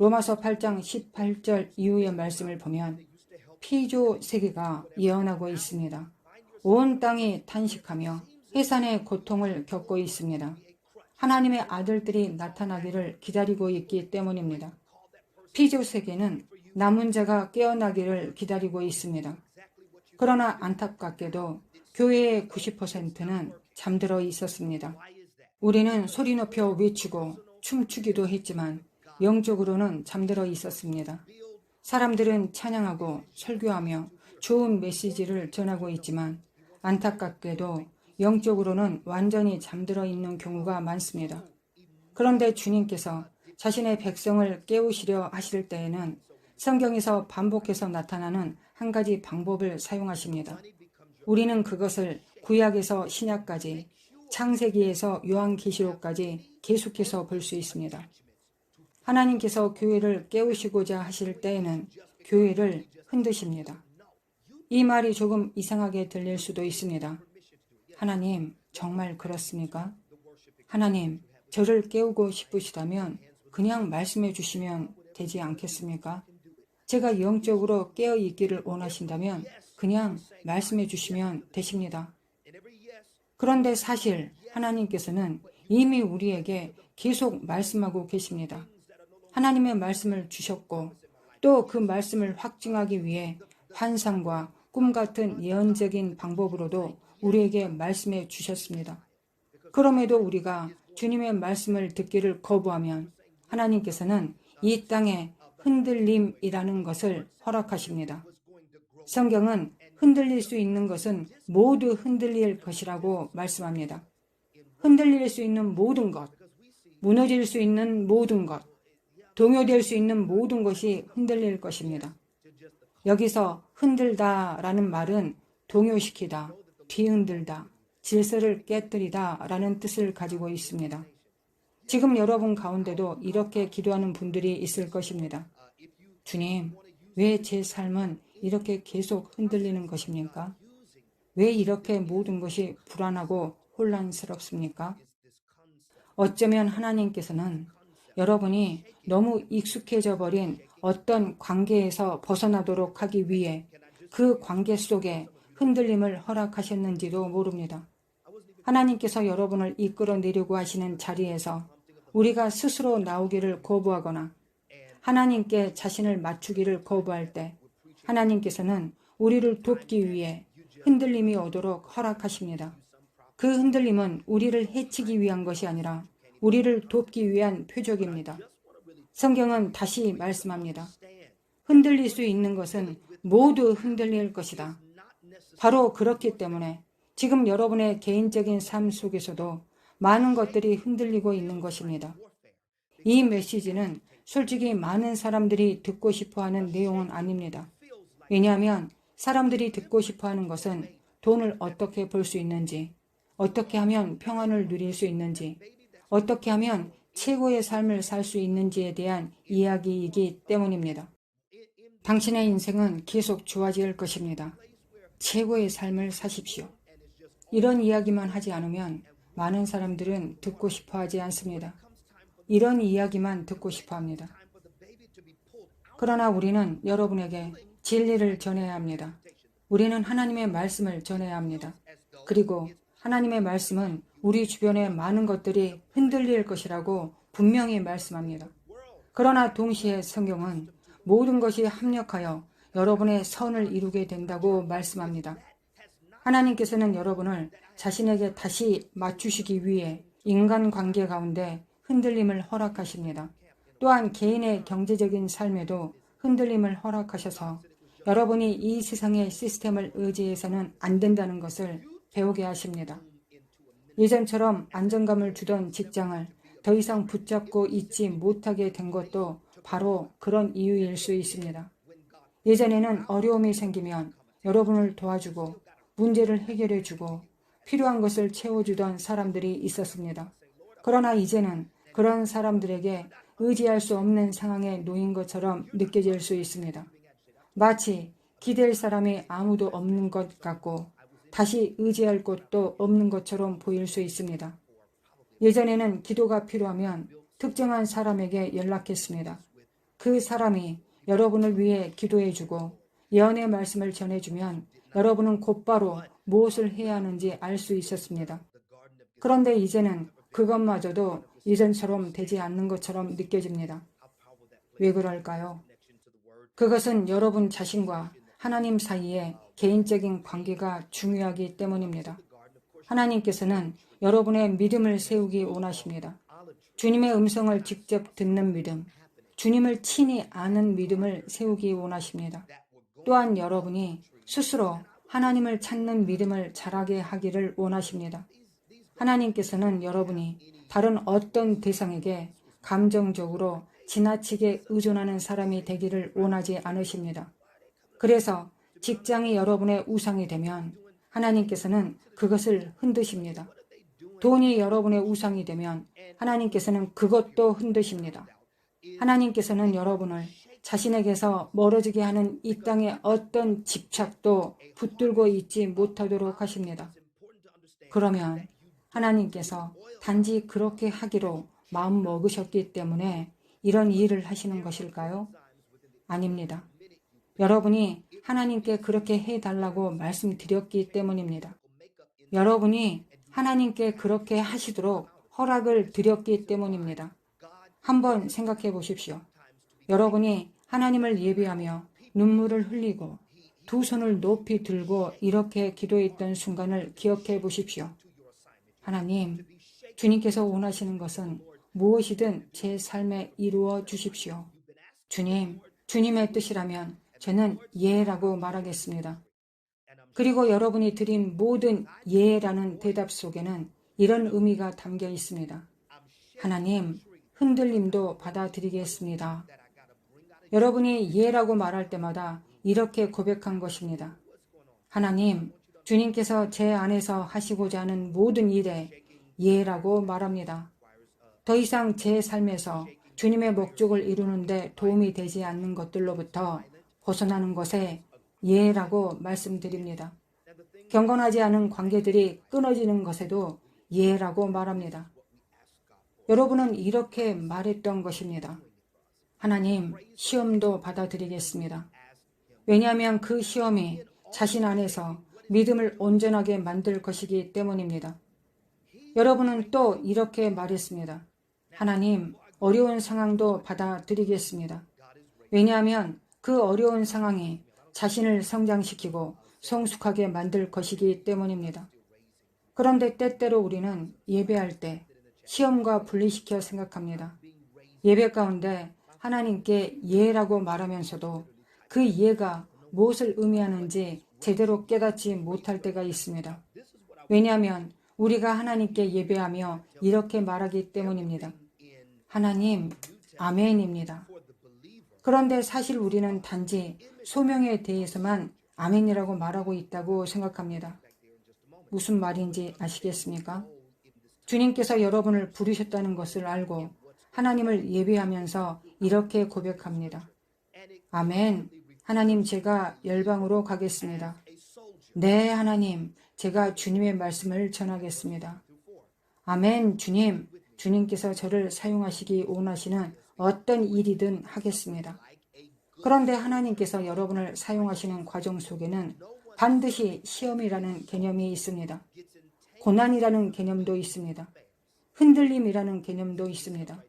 로마서 8장 18절 이후의 말씀을 보면 피조 세계가 예언하고 있습니다. 온 땅이 탄식하며 해산의 고통을 겪고 있습니다. 하나님의 아들들이 나타나기를 기다리고 있기 때문입니다. 피조 세계는 남은 자가 깨어나기를 기다리고 있습니다. 그러나 안타깝게도 교회의 90%는 잠들어 있었습니다. 우리는 소리 높여 외치고 춤추기도 했지만 영적으로는 잠들어 있었습니다. 사람들은 찬양하고 설교하며 좋은 메시지를 전하고 있지만 안타깝게도 영적으로는 완전히 잠들어 있는 경우가 많습니다. 그런데 주님께서 자신의 백성을 깨우시려 하실 때에는 성경에서 반복해서 나타나는 한 가지 방법을 사용하십니다. 우리는 그것을 구약에서 신약까지, 창세기에서 요한계시록까지 계속해서 볼 수 있습니다. 하나님께서 교회를 깨우시고자 하실 때에는 교회를 흔드십니다. 이 말이 조금 이상하게 들릴 수도 있습니다. 하나님, 정말 그렇습니까? 하나님, 저를 깨우고 싶으시다면 그냥 말씀해 주시면 되지 않겠습니까? 제가 영적으로 깨어 있기를 원하신다면 그냥 말씀해 주시면 되십니다. 그런데 사실 하나님께서는 이미 우리에게 계속 말씀하고 계십니다. 하나님의 말씀을 주셨고 또 그 말씀을 확증하기 위해 환상과 꿈 같은 예언적인 방법으로도 우리에게 말씀해 주셨습니다. 그럼에도 우리가 주님의 말씀을 듣기를 거부하면 하나님께서는 이 땅에 흔들림이라는 것을 허락하십니다. 성경은 흔들릴 수 있는 것은 모두 흔들릴 것이라고 말씀합니다. 흔들릴 수 있는 모든 것, 무너질 수 있는 모든 것, 동요될 수 있는 모든 것이 흔들릴 것입니다. 여기서 흔들다라는 말은 동요시키다, 뒤흔들다, 질서를 깨뜨리다 라는 뜻을 가지고 있습니다. 지금 여러분 가운데도 이렇게 기도하는 분들이 있을 것입니다. 주님, 왜 제 삶은 이렇게 계속 흔들리는 것입니까? 왜 이렇게 모든 것이 불안하고 혼란스럽습니까? 어쩌면 하나님께서는 여러분이 너무 익숙해져 버린 어떤 관계에서 벗어나도록 하기 위해 그 관계 속에 흔들림을 허락하셨는지도 모릅니다. 하나님께서 여러분을 이끌어내려고 하시는 자리에서 우리가 스스로 나오기를 거부하거나 하나님께 자신을 맞추기를 거부할 때 하나님께서는 우리를 돕기 위해 흔들림이 오도록 허락하십니다. 그 흔들림은 우리를 해치기 위한 것이 아니라 우리를 돕기 위한 표적입니다. 성경은 다시 말씀합니다. 흔들릴 수 있는 것은 모두 흔들릴 것이다. 바로 그렇기 때문에 지금 여러분의 개인적인 삶 속에서도 많은 것들이 흔들리고 있는 것입니다. 이 메시지는 솔직히 많은 사람들이 듣고 싶어하는 내용은 아닙니다. 왜냐하면 사람들이 듣고 싶어하는 것은 돈을 어떻게 벌 수 있는지, 어떻게 하면 평안을 누릴 수 있는지, 어떻게 하면 최고의 삶을 살 수 있는지에 대한 이야기이기 때문입니다. 당신의 인생은 계속 좋아질 것입니다. 최고의 삶을 사십시오. 이런 이야기만 하지 않으면 많은 사람들은 듣고 싶어 하지 않습니다. 이런 이야기만 듣고 싶어 합니다. 그러나 우리는 여러분에게 진리를 전해야 합니다. 우리는 하나님의 말씀을 전해야 합니다. 그리고 하나님의 말씀은 우리 주변의 많은 것들이 흔들릴 것이라고 분명히 말씀합니다. 그러나 동시에 성경은 모든 것이 합력하여 여러분의 선을 이루게 된다고 말씀합니다. 하나님께서는 여러분을 자신에게 다시 맞추시기 위해 인간관계 가운데 흔들림을 허락하십니다. 또한 개인의 경제적인 삶에도 흔들림을 허락하셔서 여러분이 이 세상의 시스템을 의지해서는 안 된다는 것을 배우게 하십니다. 예전처럼 안정감을 주던 직장을 더 이상 붙잡고 있지 못하게 된 것도 바로 그런 이유일 수 있습니다. 예전에는 어려움이 생기면 여러분을 도와주고 문제를 해결해주고 필요한 것을 채워주던 사람들이 있었습니다. 그러나 이제는 그런 사람들에게 의지할 수 없는 상황에 놓인 것처럼 느껴질 수 있습니다. 마치 기댈 사람이 아무도 없는 것 같고 다시 의지할 곳도 없는 것처럼 보일 수 있습니다. 예전에는 기도가 필요하면 특정한 사람에게 연락했습니다. 그 사람이 여러분을 위해 기도해주고 예언의 말씀을 전해주면 여러분은 곧바로 무엇을 해야 하는지 알 수 있었습니다. 그런데 이제는 그것마저도 이전처럼 되지 않는 것처럼 느껴집니다. 왜 그럴까요? 그것은 여러분 자신과 하나님 사이의 개인적인 관계가 중요하기 때문입니다. 하나님께서는 여러분의 믿음을 세우기 원하십니다. 주님의 음성을 직접 듣는 믿음, 주님을 친히 아는 믿음을 세우기 원하십니다. 또한 여러분이 스스로 하나님을 찾는 믿음을 자라게 하기를 원하십니다. 하나님께서는 여러분이 다른 어떤 대상에게 감정적으로 지나치게 의존하는 사람이 되기를 원하지 않으십니다. 그래서 직장이 여러분의 우상이 되면 하나님께서는 그것을 흔드십니다. 돈이 여러분의 우상이 되면 하나님께서는 그것도 흔드십니다. 하나님께서는 여러분을 자신에게서 멀어지게 하는 이 땅의 어떤 집착도 붙들고 있지 못하도록 하십니다. 그러면 하나님께서 단지 그렇게 하기로 마음 먹으셨기 때문에 이런 일을 하시는 것일까요? 아닙니다. 여러분이 하나님께 그렇게 해달라고 말씀드렸기 때문입니다. 여러분이 하나님께 그렇게 하시도록 허락을 드렸기 때문입니다. 한번 생각해 보십시오. 여러분이 하나님을 예배하며 눈물을 흘리고 두 손을 높이 들고 이렇게 기도했던 순간을 기억해 보십시오. 하나님, 주님께서 원하시는 것은 무엇이든 제 삶에 이루어 주십시오. 주님, 주님의 뜻이라면 저는 예라고 말하겠습니다. 그리고 여러분이 드린 모든 예라는 대답 속에는 이런 의미가 담겨 있습니다. 하나님, 흔들림도 받아들이겠습니다. 여러분이 예라고 말할 때마다 이렇게 고백한 것입니다. 하나님, 주님께서 제 안에서 하시고자 하는 모든 일에 예라고 말합니다. 더 이상 제 삶에서 주님의 목적을 이루는데 도움이 되지 않는 것들로부터 벗어나는 것에 예라고 말씀드립니다. 경건하지 않은 관계들이 끊어지는 것에도 예라고 말합니다. 여러분은 이렇게 말했던 것입니다. 하나님, 시험도 받아들이겠습니다. 왜냐하면 그 시험이 자신 안에서 믿음을 온전하게 만들 것이기 때문입니다. 여러분은 또 이렇게 말했습니다. 하나님, 어려운 상황도 받아들이겠습니다. 왜냐하면 그 어려운 상황이 자신을 성장시키고 성숙하게 만들 것이기 때문입니다. 그런데 때때로 우리는 예배할 때 시험과 분리시켜 생각합니다. 예배 가운데 하나님께 예라고 말하면서도 그 예가 무엇을 의미하는지 제대로 깨닫지 못할 때가 있습니다. 왜냐하면 우리가 하나님께 예배하며 이렇게 말하기 때문입니다. 하나님, 아멘입니다. 그런데 사실 우리는 단지 소명에 대해서만 아멘이라고 말하고 있다고 생각합니다. 무슨 말인지 아시겠습니까? 주님께서 여러분을 부르셨다는 것을 알고 하나님을 예배하면서 이렇게 고백합니다. 아멘. 하나님, 제가 열방으로 가겠습니다. 네, 하나님, 제가 주님의 말씀을 전하겠습니다. 아멘, 주님. 주님께서 저를 사용하시기 원하시는 어떤 일이든 하겠습니다. 그런데 하나님께서 여러분을 사용하시는 과정 속에는 반드시 시험이라는 개념이 있습니다. 고난이라는 개념도 있습니다. 흔들림이라는 개념도 있습니다.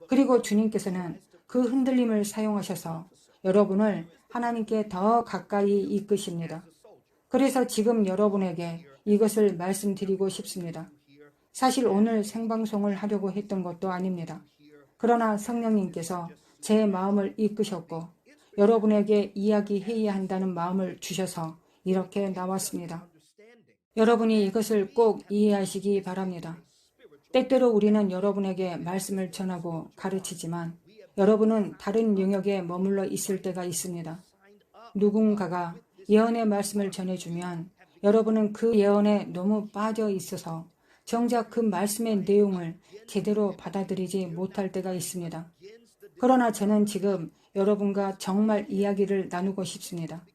그리고 주님께서는 그 흔들림을 사용하셔서 여러분을 하나님께 더 가까이 이끄십니다. 그래서 지금 여러분에게 이것을 말씀드리고 싶습니다. 사실 오늘 생방송을 하려고 했던 것도 아닙니다. 그러나 성령님께서 제 마음을 이끄셨고 여러분에게 이야기해야 한다는 마음을 주셔서 이렇게 나왔습니다. 여러분이 이것을 꼭 이해하시기 바랍니다. 때때로 우리는 여러분에게 말씀을 전하고 가르치지만 여러분은 다른 영역에 머물러 있을 때가 있습니다. 누군가가 예언의 말씀을 전해주면 여러분은 그 예언에 너무 빠져 있어서 정작 그 말씀의 내용을 제대로 받아들이지 못할 때가 있습니다. 그러나 저는 지금 여러분과 정말 이야기를 나누고 싶습니다.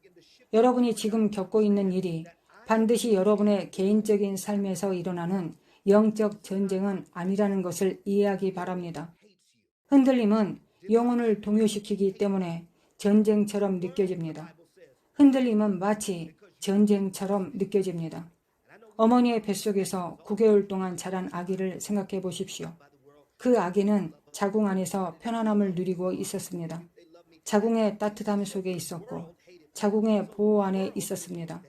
여러분이 지금 겪고 있는 일이 반드시 여러분의 개인적인 삶에서 일어나는 영적 전쟁은 아니라는 것을 이해하기 바랍니다. 흔들림은 영혼을 동요시키기 때문에 전쟁처럼 느껴집니다. 흔들림은 마치 전쟁처럼 느껴집니다. 어머니의 뱃속에서 9개월 동안 자란 아기를 생각해 보십시오. 그 아기는 자궁 안에서 편안함을 누리고 있었습니다. 자궁의 따뜻함 속에 있었고 자궁의 보호 안에 있었습니다.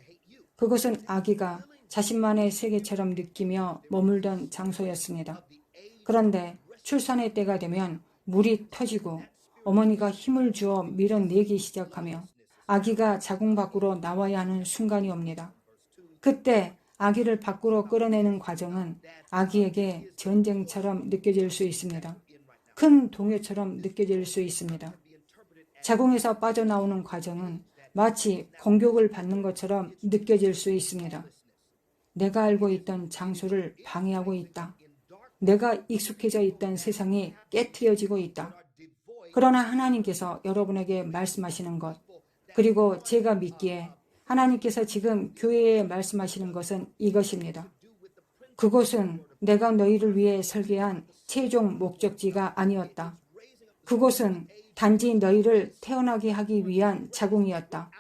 그것은 아기가 자신만의 세계처럼 느끼며 머물던 장소였습니다. 그런데 출산의 때가 되면 물이 터지고 어머니가 힘을 주어 밀어내기 시작하며 아기가 자궁 밖으로 나와야 하는 순간이 옵니다. 그때 아기를 밖으로 끌어내는 과정은 아기에게 전쟁처럼 느껴질 수 있습니다. 큰 동요처럼 느껴질 수 있습니다. 자궁에서 빠져나오는 과정은 마치 공격을 받는 것처럼 느껴질 수 있습니다. 내가 알고 있던 장소를 방해하고 있다. 내가 익숙해져 있던 세상이 깨트려지고 있다. 그러나 하나님께서 여러분에게 말씀하시는 것, 그리고 제가 믿기에 하나님께서 지금 교회에 말씀하시는 것은 이것입니다. 그곳은 내가 너희를 위해 설계한 최종 목적지가 아니었다. 그곳은 단지 너희를 태어나게 하기 위한 자궁이었다.